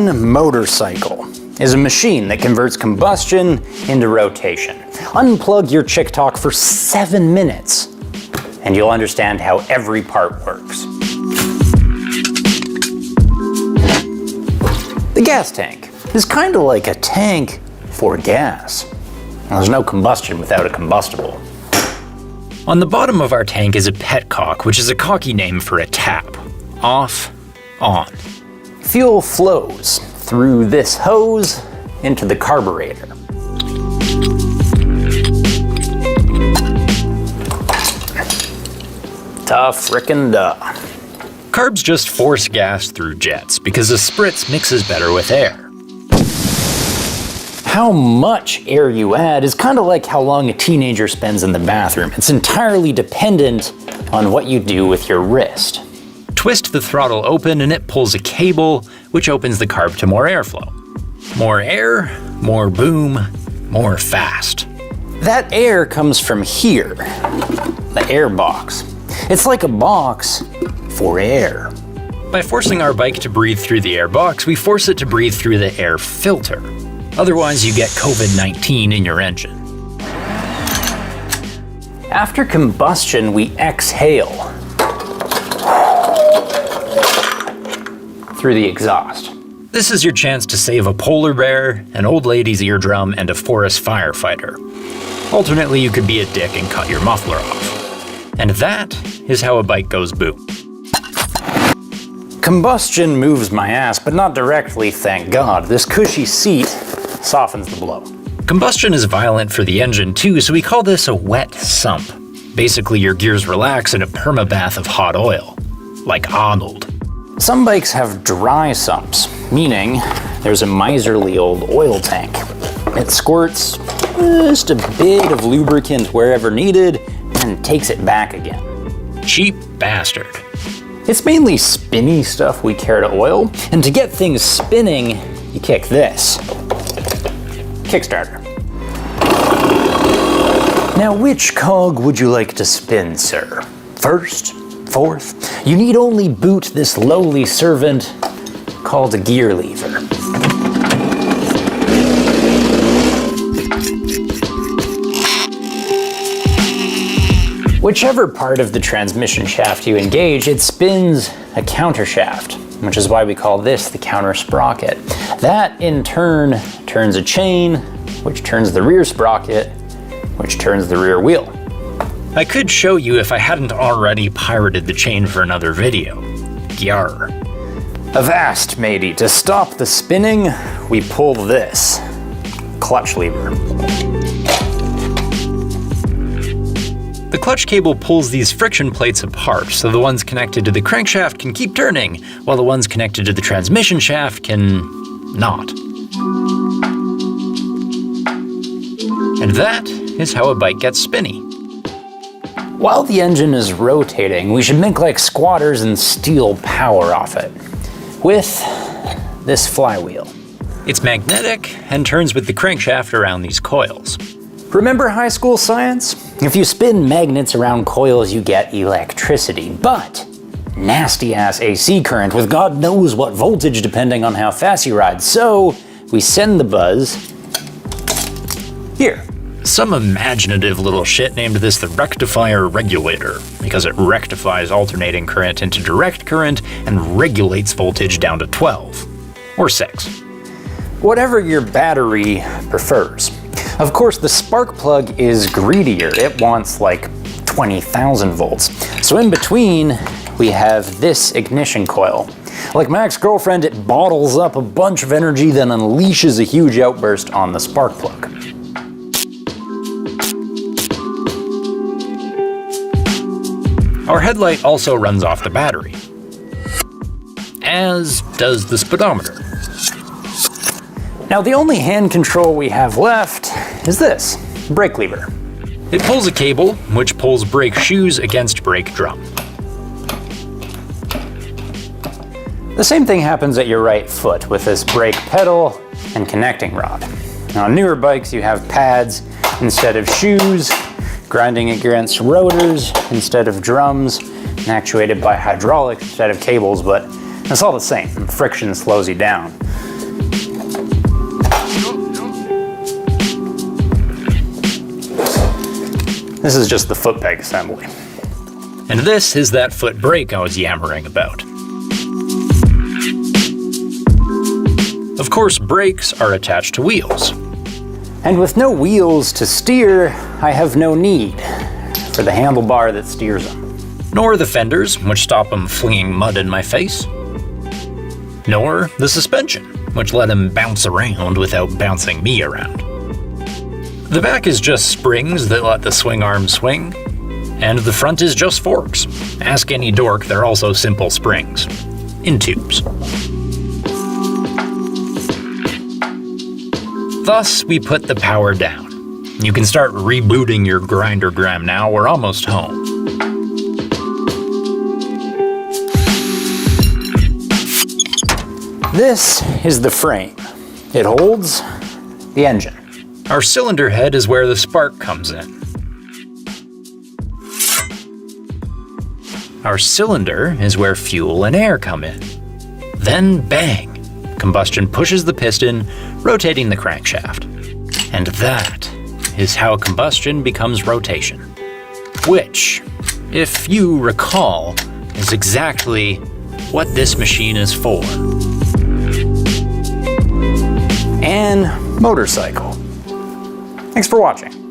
Engine motorcycle is a machine that converts combustion into rotation. Unplug your chick talk for 7 minutes, and you'll understand how every part works. The gas tank is kind of like a tank for gas. There's no combustion without a combustible. On the bottom of our tank is a petcock, which is a cocky name for a tap. Off, on. Fuel flows through this hose into the carburetor. Tough frickin' duh. Carbs just force gas through jets because the spritz mixes better with air. How much air you add is kind of like how long a teenager spends in the bathroom. It's entirely dependent on what you do with your wrist. Twist the throttle open and it pulls a cable, which opens the carb to more airflow. More air, more boom, more fast. That air comes from here, the air box. It's like a box for air. By forcing our bike to breathe through the air box, we force it to breathe through the air filter. Otherwise, you get COVID-19 in your engine. After combustion, we exhale through the exhaust. This is your chance to save a polar bear, an old lady's eardrum, and a forest firefighter. Alternately, you could be a dick and cut your muffler off. And that is how a bike goes boom. Combustion moves my ass, but not directly, thank God. This cushy seat softens the blow. Combustion is violent for the engine too, so we call this a wet sump. Basically, your gears relax in a permabath of hot oil. Like Arnold. Some bikes have dry sumps, meaning there's a miserly old oil tank. It squirts just a bit of lubricant wherever needed and takes it back again. Cheap bastard. It's mainly spinny stuff we care to oil, and to get things spinning, you kick this. Kickstarter. Now, which cog would you like to spin, sir? First? Fourth? You need only boot this lowly servant called a gear lever. Whichever part of the transmission shaft you engage, it spins a countershaft, which is why we call this the counter sprocket. That, in turn, turns a chain, which turns the rear sprocket, which turns the rear wheel. I could show you if I hadn't already pirated the chain for another video. Yarr. Avast, matey. To stop the spinning, we pull this clutch lever. The clutch cable pulls these friction plates apart, so the ones connected to the crankshaft can keep turning, while the ones connected to the transmission shaft can not. And that is how a bike gets spinny. While the engine is rotating, we should make like squatters and steal power off it with this flywheel. It's magnetic and turns with the crankshaft around these coils. Remember high school science? If you spin magnets around coils, you get electricity, but nasty ass AC current with God knows what voltage depending on how fast you ride. So we send the buzz here. Some imaginative little shit named this the rectifier regulator, because it rectifies alternating current into direct current and regulates voltage down to 12. Or 6. Whatever your battery prefers. Of course, the spark plug is greedier. It wants like 20,000 volts. So in between, we have this ignition coil. Like my ex-girlfriend, it bottles up a bunch of energy, then unleashes a huge outburst on the spark plug. Our headlight also runs off the battery, as does the speedometer. Now the only hand control we have left is this, brake lever. It pulls a cable, which pulls brake shoes against brake drum. The same thing happens at your right foot with this brake pedal and connecting rod. Now on newer bikes you have pads instead of shoes, grinding against rotors instead of drums, and actuated by hydraulics instead of cables, but it's all the same. Friction slows you down. This is just the foot peg assembly. And this is that foot brake I was yammering about. Of course, brakes are attached to wheels. And with no wheels to steer, I have no need for the handlebar that steers them. Nor the fenders, which stop them flinging mud in my face. Nor the suspension, which let him bounce around without bouncing me around. The back is just springs that let the swing arm swing, and the front is just forks. Ask any dork, they're also simple springs, in tubes. Thus, we put the power down. You can start rebooting your grindergram now, we're almost home. This is the frame. It holds the engine. Our cylinder head is where the spark comes in. Our cylinder is where fuel and air come in. Then bang! Combustion pushes the piston, rotating the crankshaft. And that is how combustion becomes rotation. Which, if you recall, is exactly what this machine is for. And motorcycle. Thanks for watching.